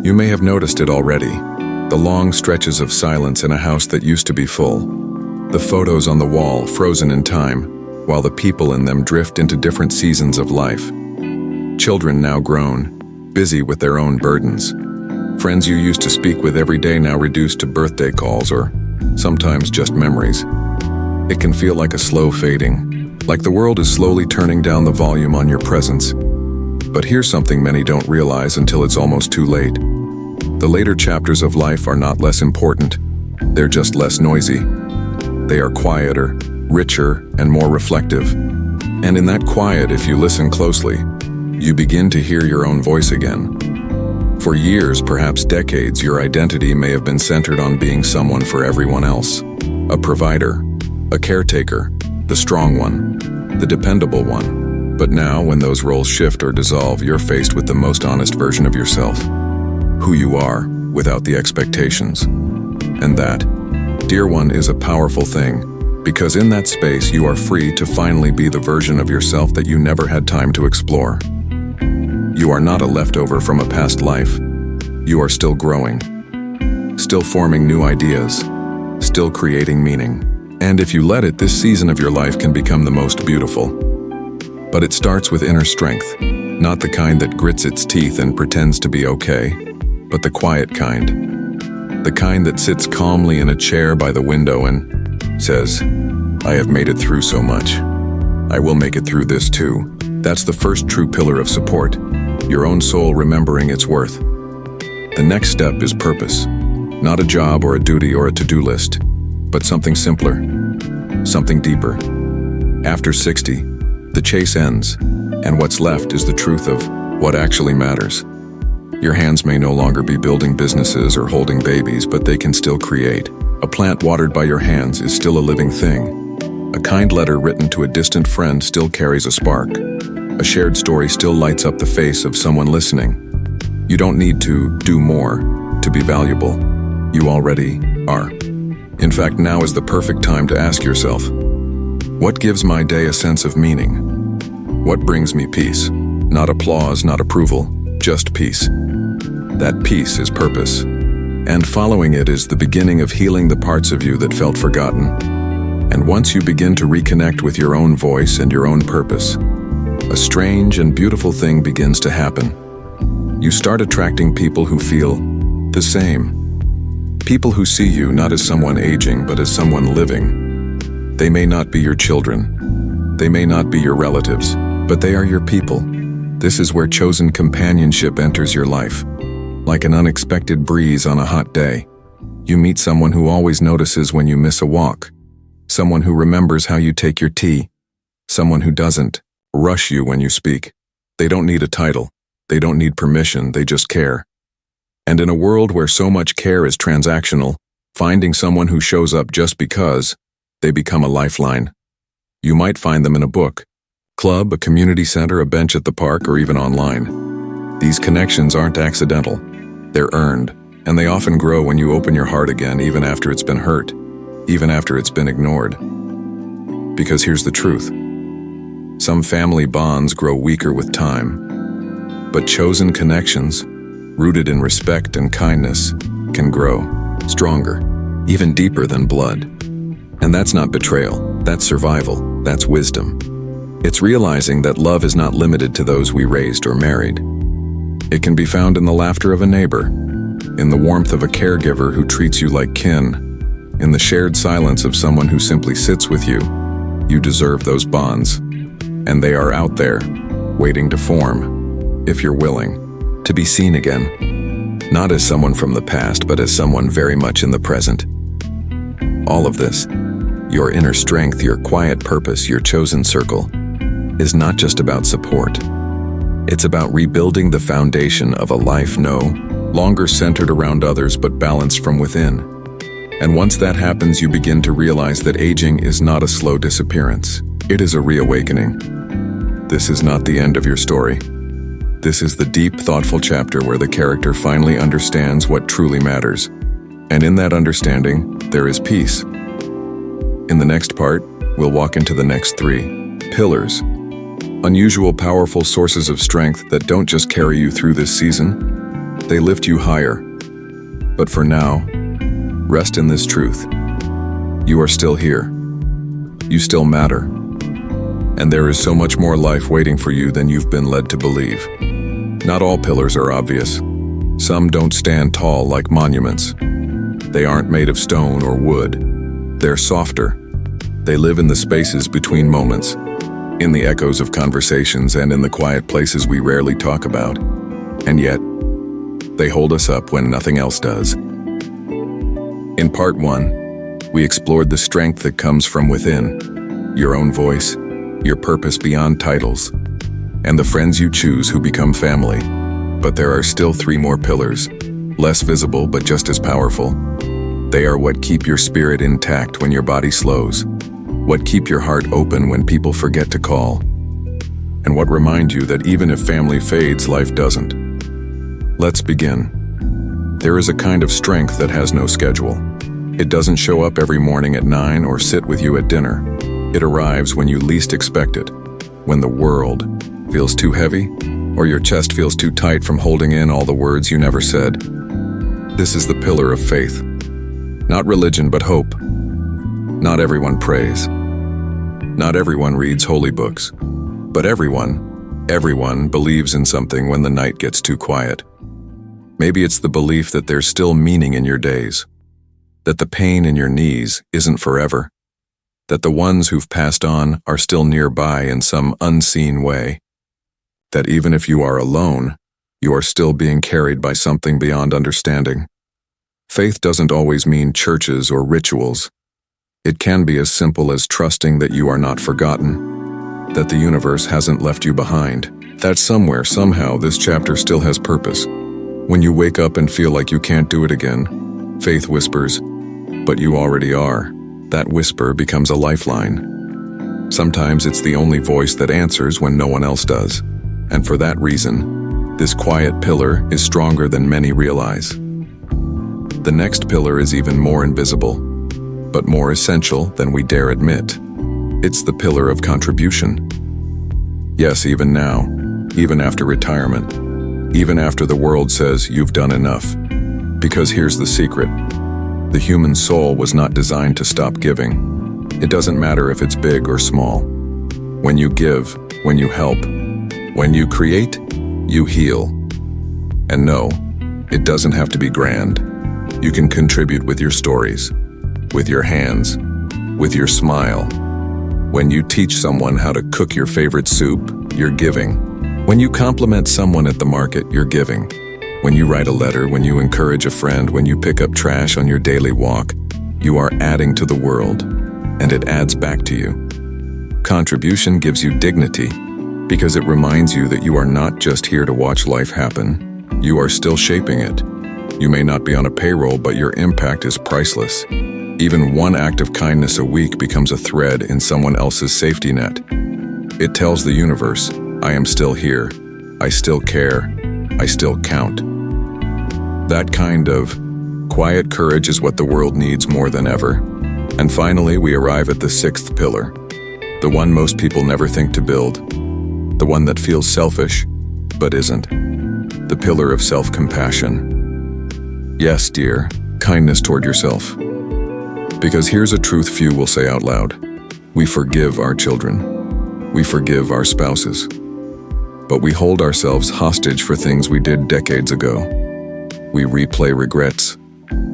You may have noticed it already. The long stretches of silence in a house that used to be full. The photos on the wall frozen in time, while the people in them drift into different seasons of life. Children now grown, busy with their own burdens. Friends you used to speak with every day now reduced to birthday calls or sometimes just memories. It can feel like a slow fading, like the world is slowly turning down the volume on your presence. But here's something many don't realize until it's almost too late. The later chapters of life are not less important. They're just less noisy. They are quieter, richer, and more reflective. And in that quiet, if you listen closely, you begin to hear your own voice again. For years, perhaps decades, your identity may have been centered on being someone for everyone else. A provider, a caretaker, the strong one, the dependable one. But now, when those roles shift or dissolve, you're faced with the most honest version of yourself. Who you are, without the expectations. And that, dear one, is a powerful thing, because in that space you are free to finally be the version of yourself that you never had time to explore. You are not a leftover from a past life. You are still growing, still forming new ideas, still creating meaning. And if you let it, this season of your life can become the most beautiful. But it starts with inner strength, not the kind that grits its teeth and pretends to be okay, but the quiet kind. The kind that sits calmly in a chair by the window and says, I have made it through so much. I will make it through this too. That's the first true pillar of support, your own soul remembering its worth. The next step is purpose, not a job or a duty or a to-do list, but something simpler, something deeper. After 60, the chase ends, and what's left is the truth of what actually matters. Your hands may no longer be building businesses or holding babies, but they can still create. A plant watered by your hands is still a living thing. A kind letter written to a distant friend still carries a spark. A shared story still lights up the face of someone listening. You don't need to do more to be valuable. You already are. In fact, now is the perfect time to ask yourself, what gives my day a sense of meaning? What brings me peace? Not applause, not approval, just peace. That peace is purpose. And following it is the beginning of healing the parts of you that felt forgotten. And once you begin to reconnect with your own voice and your own purpose, a strange and beautiful thing begins to happen. You start attracting people who feel the same. People who see you not as someone aging, but as someone living. They may not be your children. They may not be your relatives, but they are your people. This is where chosen companionship enters your life. Like an unexpected breeze on a hot day, you meet someone who always notices when you miss a walk. Someone who remembers how you take your tea. Someone who doesn't rush you when you speak. They don't need a title. They don't need permission. They just care. And in a world where so much care is transactional, finding someone who shows up just because, they become a lifeline. You might find them in a book, club, a community center, a bench at the park, or even online. These connections aren't accidental. They're earned, and they often grow when you open your heart again, even after it's been hurt, even after it's been ignored. Because here's the truth. Some family bonds grow weaker with time, but chosen connections, rooted in respect and kindness, can grow stronger, even deeper than blood. And that's not betrayal, that's survival, that's wisdom. It's realizing that love is not limited to those we raised or married. It can be found in the laughter of a neighbor, in the warmth of a caregiver who treats you like kin, in the shared silence of someone who simply sits with you. You deserve those bonds, and they are out there, waiting to form, if you're willing, to be seen again, not as someone from the past, but as someone very much in the present. All of this, your inner strength, your quiet purpose, your chosen circle, is not just about support. It's about rebuilding the foundation of a life no longer centered around others but balanced from within. And once that happens, you begin to realize that aging is not a slow disappearance. It is a reawakening. This is not the end of your story. This is the deep, thoughtful chapter where the character finally understands what truly matters. And in that understanding, there is peace. In the next part, we'll walk into the next 3 pillars. Unusual, powerful sources of strength that don't just carry you through this season, They lift you higher. But for now, rest in this truth. You are still here. You still matter. And there is so much more life waiting for you than you've been led to believe. Not all pillars are obvious. Some don't stand tall like monuments. They aren't made of stone or wood. They're softer. They live in the spaces between moments, in the echoes of conversations and in the quiet places we rarely talk about. And yet, they hold us up when nothing else does. In part 1, we explored the strength that comes from within, your own voice, your purpose beyond titles, and the friends you choose who become family. But there are still 3 more pillars, less visible but just as powerful. They are what keep your spirit intact when your body slows, what keep your heart open when people forget to call, and what remind you that even if family fades, life doesn't. Let's begin. There is a kind of strength that has no schedule. It doesn't show up every morning at 9 or sit with you at dinner. It arrives when you least expect it, when the world feels too heavy, or your chest feels too tight from holding in all the words you never said. This is the pillar of faith. Not religion, but hope. Not everyone prays. Not everyone reads holy books. But everyone believes in something when the night gets too quiet. Maybe it's the belief that there's still meaning in your days, that the pain in your knees isn't forever, that the ones who've passed on are still nearby in some unseen way, that even if you are alone, you are still being carried by something beyond understanding. Faith doesn't always mean churches or rituals. It can be as simple as trusting that you are not forgotten, that the universe hasn't left you behind, that somewhere, somehow, this chapter still has purpose. When you wake up and feel like you can't do it again, faith whispers, "But you already are." That whisper becomes a lifeline. Sometimes it's the only voice that answers when no one else does. And for that reason, this quiet pillar is stronger than many realize. The next pillar is even more invisible, but more essential than we dare admit. It's the pillar of contribution. Yes, even now, even after retirement, even after the world says you've done enough. Because here's the secret. The human soul was not designed to stop giving. It doesn't matter if it's big or small. When you give, when you help, when you create, you heal. And no, it doesn't have to be grand. You can contribute with your stories, with your hands, with your smile. When you teach someone how to cook your favorite soup, you're giving. When you compliment someone at the market, you're giving. When you write a letter, when you encourage a friend, when you pick up trash on your daily walk, you are adding to the world, and it adds back to you. Contribution gives you dignity, because it reminds you that you are not just here to watch life happen. You are still shaping it. You may not be on a payroll, but your impact is priceless. Even one act of kindness a week becomes a thread in someone else's safety net. It tells the universe, I am still here, I still care, I still count. That kind of quiet courage is what the world needs more than ever. And finally, we arrive at the 6th pillar, the one most people never think to build, the one that feels selfish, but isn't, the pillar of self-compassion. Yes, dear, kindness toward yourself. Because here's a truth few will say out loud. We forgive our children. We forgive our spouses. But we hold ourselves hostage for things we did decades ago. We replay regrets,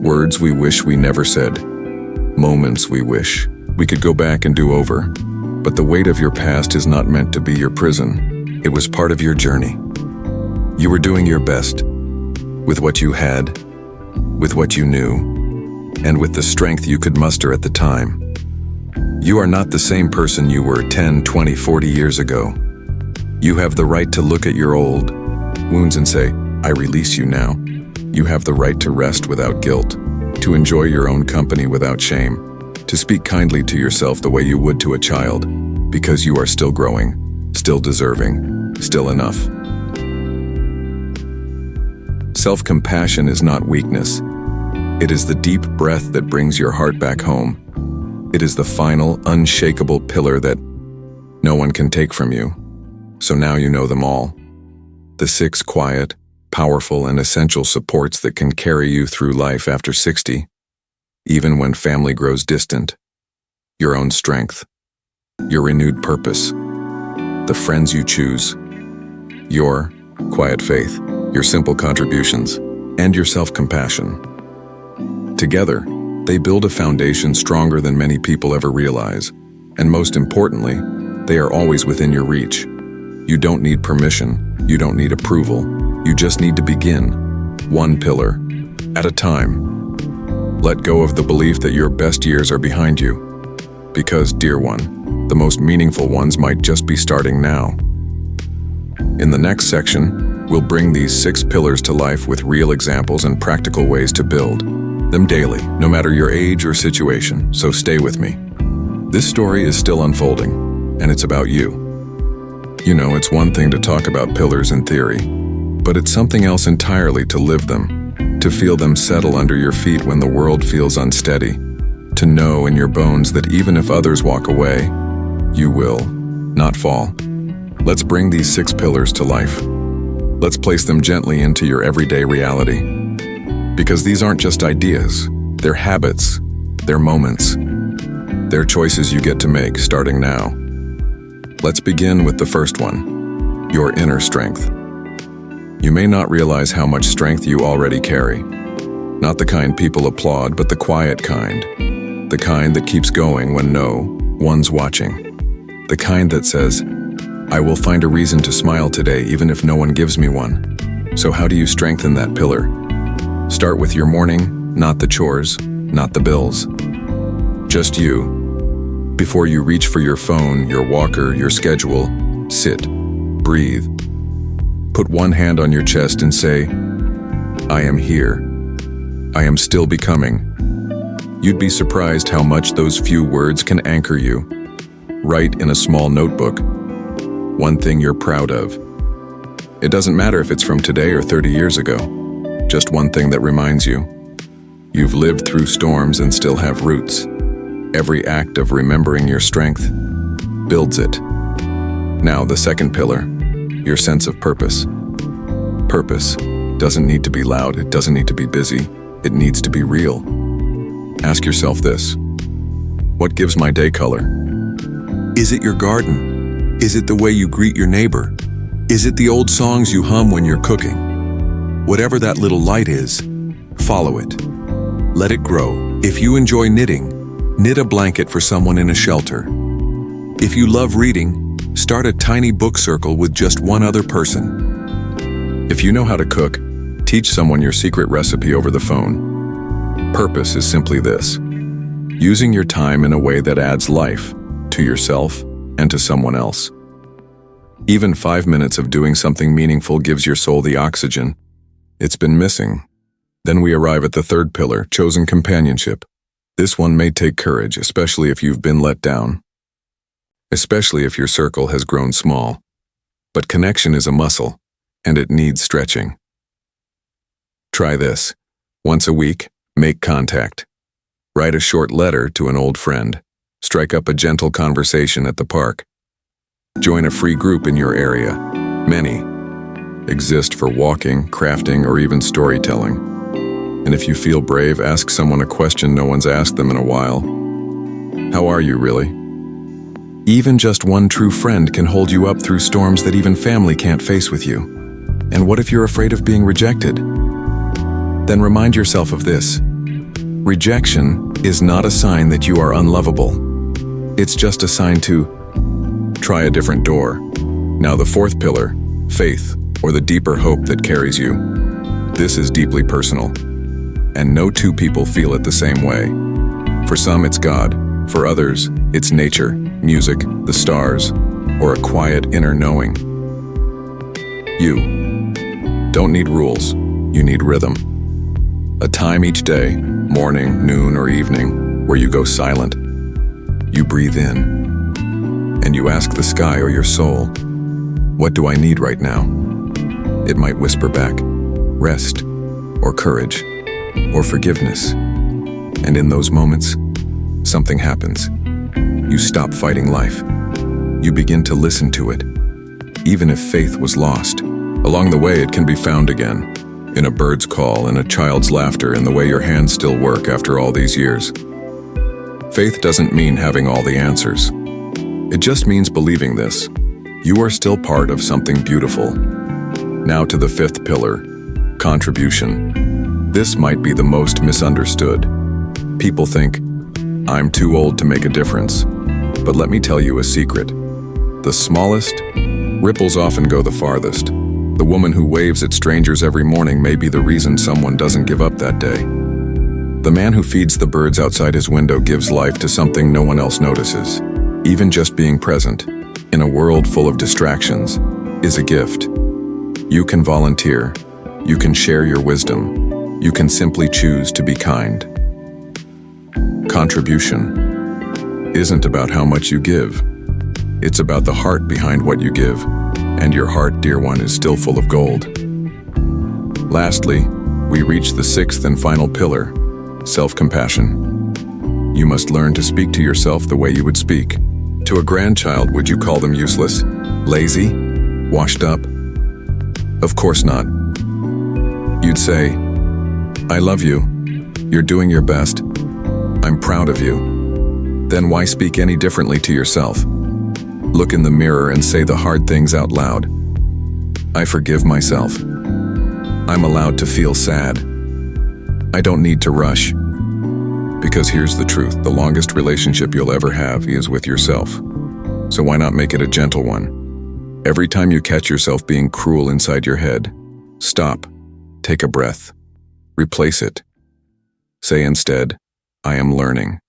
words we wish we never said, moments we wish we could go back and do over. But the weight of your past is not meant to be your prison. It was part of your journey. You were doing your best, with what you had, with what you knew, and with the strength you could muster at the time. You are not the same person you were 10, 20, 40 years ago. You have the right to look at your old wounds and say, I release you now. You have the right to rest without guilt, to enjoy your own company without shame, to speak kindly to yourself the way you would to a child, because you are still growing, still deserving, still enough. Self-compassion is not weakness. It is the deep breath that brings your heart back home. It is the final, unshakable pillar that no one can take from you. So now you know them all. The 6 quiet, powerful and essential supports that can carry you through life after 60, even when family grows distant. Your own strength, your renewed purpose, the friends you choose, your quiet faith, your simple contributions, and your self-compassion. Together, they build a foundation stronger than many people ever realize, and most importantly, they are always within your reach. You don't need permission, you don't need approval, you just need to begin, one pillar at a time. Let go of the belief that your best years are behind you, because, dear one, the most meaningful ones might just be starting now. In the next section, we'll bring these 6 pillars to life with real examples and practical ways to build them daily, no matter your age or situation, so stay with me. This story is still unfolding, and it's about you. You know, it's one thing to talk about pillars in theory, but it's something else entirely to live them, to feel them settle under your feet when the world feels unsteady, to know in your bones that even if others walk away, you will not fall. Let's bring these 6 pillars to life. Let's place them gently into your everyday reality. Because these aren't just ideas, they're habits, they're moments, they're choices you get to make starting now. Let's begin with the first one, your inner strength. You may not realize how much strength you already carry. Not the kind people applaud, but the quiet kind. The kind that keeps going when no one's watching. The kind that says, I will find a reason to smile today even if no one gives me one. So how do you strengthen that pillar? Start with your morning, not the chores, not the bills. Just you. Before you reach for your phone, your walker, your schedule, sit, breathe. Put one hand on your chest and say, I am here. I am still becoming. You'd be surprised how much those few words can anchor you. Write in a small notebook one thing you're proud of. It doesn't matter if it's from today or 30 years ago. Just one thing that reminds you. You've lived through storms and still have roots. Every act of remembering your strength builds it. Now, the second pillar, your sense of purpose. Purpose doesn't need to be loud, it doesn't need to be busy, it needs to be real. Ask yourself this: what gives my day color? Is it your garden? Is it the way you greet your neighbor? Is it the old songs you hum when you're cooking? Whatever that little light is, follow it. Let it grow. If you enjoy knitting, knit a blanket for someone in a shelter. If you love reading, start a tiny book circle with just one other person. If you know how to cook, teach someone your secret recipe over the phone. Purpose is simply this: using your time in a way that adds life to yourself and to someone else. Even 5 minutes of doing something meaningful gives your soul the oxygen it's been missing. Then we arrive at the third pillar, chosen companionship. This one may take courage, especially if you've been let down. Especially if your circle has grown small. But connection is a muscle, and it needs stretching. Try this. Once a week, make contact. Write a short letter to an old friend. Strike up a gentle conversation at the park. Join a free group in your area. Many exist for walking, crafting, or even storytelling. And if you feel brave, ask someone a question no one's asked them in a while. How are you, really? Even just one true friend can hold you up through storms that even family can't face with you. And what if you're afraid of being rejected? Then remind yourself of this. Rejection is not a sign that you are unlovable. It's just a sign to try a different door. Now the fourth pillar, faith, or the deeper hope that carries you. This is deeply personal, and no two people feel it the same way. For some, it's God. For others, it's nature, music, the stars, or a quiet inner knowing. You don't need rules, you need rhythm. A time each day, morning, noon, or evening, where you go silent. You breathe in, and you ask the sky or your soul, what do I need right now? It might whisper back, rest, or courage, or forgiveness. And in those moments, something happens. You stop fighting life. You begin to listen to it. Even if faith was lost, Along the way, it can be found again, in a bird's call, in a child's laughter, in the way your hands still work after all these years. Faith doesn't mean having all the answers. It just means believing this. You are still part of something beautiful. Now to the fifth pillar, contribution. This might be the most misunderstood. People think, I'm too old to make a difference. But let me tell you a secret. The smallest ripples often go the farthest. The woman who waves at strangers every morning may be the reason someone doesn't give up that day. The man who feeds the birds outside his window gives life to something no one else notices. Even just being present, in a world full of distractions, is a gift. You can volunteer. You can share your wisdom. You can simply choose to be kind. Contribution isn't about how much you give. It's about the heart behind what you give. And your heart, dear one, is still full of gold. Lastly, we reach the sixth and final pillar, self-compassion. You must learn to speak to yourself the way you would speak. To a grandchild, would you call them useless, lazy, washed up? Of course not. You'd say, I love you. You're doing your best. I'm proud of you. Then why speak any differently to yourself? Look in the mirror and say the hard things out loud. I forgive myself. I'm allowed to feel sad. I don't need to rush. Because here's the truth, the longest relationship you'll ever have is with yourself. So why not make it a gentle one? Every time you catch yourself being cruel inside your head, stop, take a breath, replace it. Say instead, I am learning.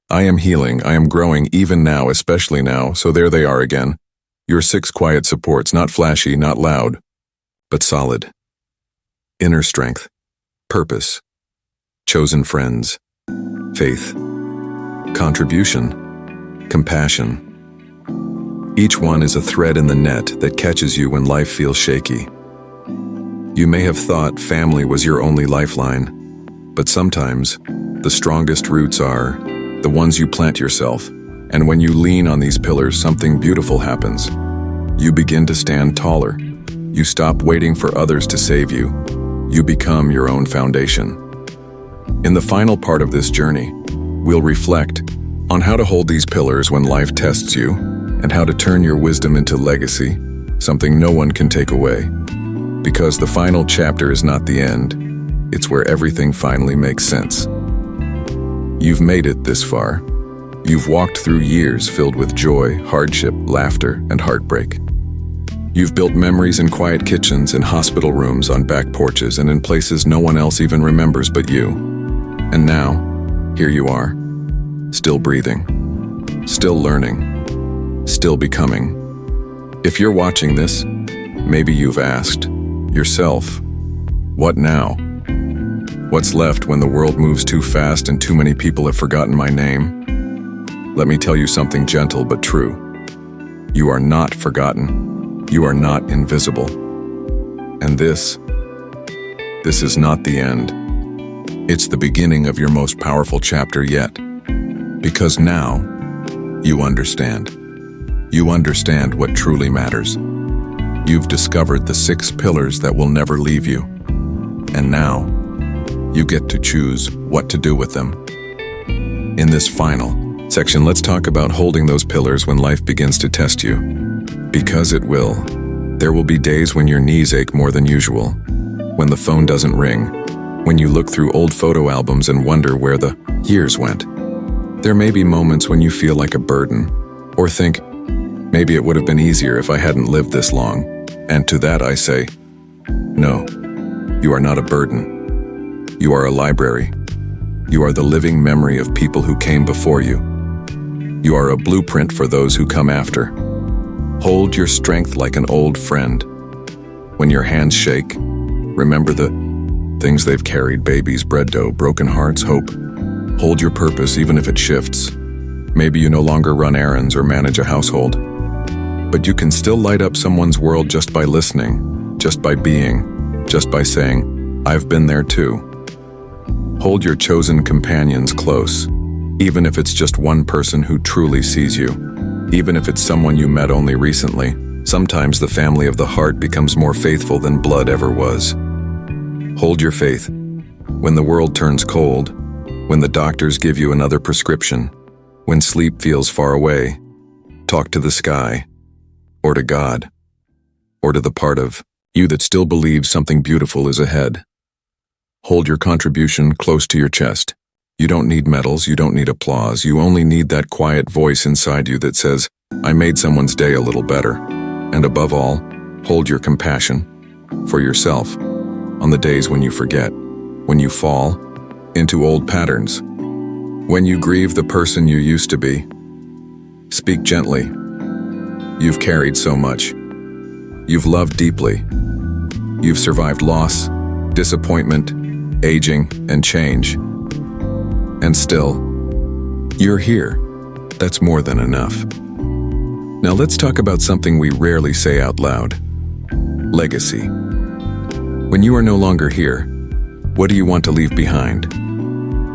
I am healing, I am growing even now, especially now, so there they are again. Your 6 quiet supports, not flashy, not loud, but solid. Inner strength, purpose, chosen friends, faith, contribution, compassion. Each one is a thread in the net that catches you when life feels shaky. You may have thought family was your only lifeline, but sometimes the strongest roots are the ones you plant yourself, and when you lean on these pillars, something beautiful happens. You begin to stand taller. You stop waiting for others to save you. You become your own foundation. In the final part of this journey, we'll reflect on how to hold these pillars when life tests you, and how to turn your wisdom into legacy, something no one can take away. Because the final chapter is not the end, it's where everything finally makes sense. You've made it this far. You've walked through years filled with joy, hardship, laughter, and heartbreak. You've built memories in quiet kitchens, in hospital rooms, on back porches, and in places no one else even remembers but you. And now, here you are, still breathing, still learning, still becoming. If you're watching this, maybe you've asked yourself, what now? What's left when the world moves too fast and too many people have forgotten my name? Let me tell you something gentle but true. You are not forgotten. You are not invisible. And this is not the end. It's the beginning of your most powerful chapter yet. Because now, you understand. You understand what truly matters. You've discovered the 6 pillars that will never leave you. And now, you get to choose what to do with them. In this final section, let's talk about holding those pillars when life begins to test you. Because it will. There will be days when your knees ache more than usual, when the phone doesn't ring, when you look through old photo albums and wonder where the years went. There may be moments when you feel like a burden, or think, maybe it would have been easier if I hadn't lived this long. And to that I say, no, you are not a burden. You are a library. You are the living memory of people who came before you. You are a blueprint for those who come after. Hold your strength like an old friend. When your hands shake, remember the things they've carried: babies, bread dough, broken hearts, hope. Hold your purpose even if it shifts. Maybe you no longer run errands or manage a household, but you can still light up someone's world just by listening, just by being, just by saying, I've been there too. Hold your chosen companions close, even if it's just one person who truly sees you, even if it's someone you met only recently. Sometimes the family of the heart becomes more faithful than blood ever was. Hold your faith. When the world turns cold, when the doctors give you another prescription, when sleep feels far away, talk to the sky, or to God, or to the part of you that still believes something beautiful is ahead. Hold your contribution close to your chest. You don't need medals, you don't need applause, you only need that quiet voice inside you that says, I made someone's day a little better. And above all, hold your compassion for yourself on the days when you forget, when you fall into old patterns, when you grieve the person you used to be. Speak gently. You've carried so much. You've loved deeply. You've survived loss, disappointment, aging, and change. And still, you're here. That's more than enough. Now let's talk about something we rarely say out loud. Legacy. When you are no longer here, what do you want to leave behind?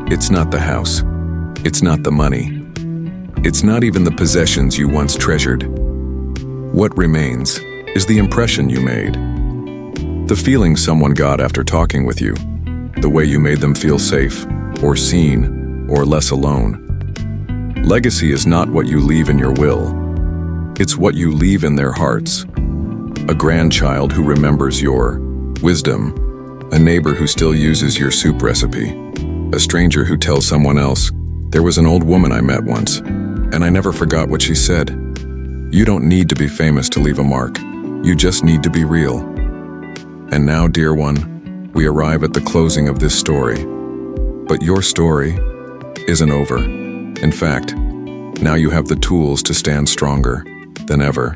It's not the house. It's not the money. It's not even the possessions you once treasured. What remains is the impression you made. The feeling someone got after talking with you. The way you made them feel safe, or seen, or less alone. Legacy is not what you leave in your will. It's what you leave in their hearts. A grandchild who remembers your wisdom. A neighbor who still uses your soup recipe. A stranger who tells someone else, there was an old woman I met once, and I never forgot what she said. You don't need to be famous to leave a mark. You just need to be real. And now, dear one, we arrive at the closing of this story. But your story isn't over. In fact, now you have the tools to stand stronger than ever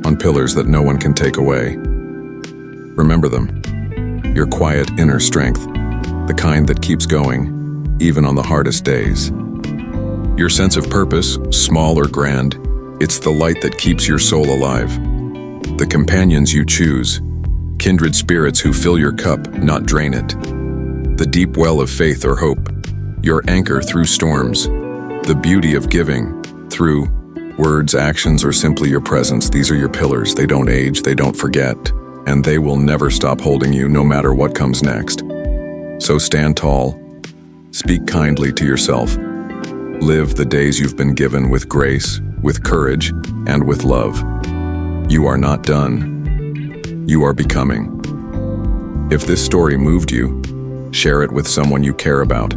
on pillars that no one can take away. Remember them. Your quiet inner strength, the kind that keeps going, even on the hardest days. Your sense of purpose, small or grand, it's the light that keeps your soul alive. The companions you choose, kindred spirits who fill your cup, not drain it. The deep well of faith or hope, your anchor through storms. The beauty of giving, through words, actions, or simply your presence. These are your pillars. They don't age, they don't forget, and they will never stop holding you no matter what comes next. So stand tall, speak kindly to yourself, live the days you've been given with grace, with courage, and with love. You are not done. You are becoming. If this story moved you, share it with someone you care about.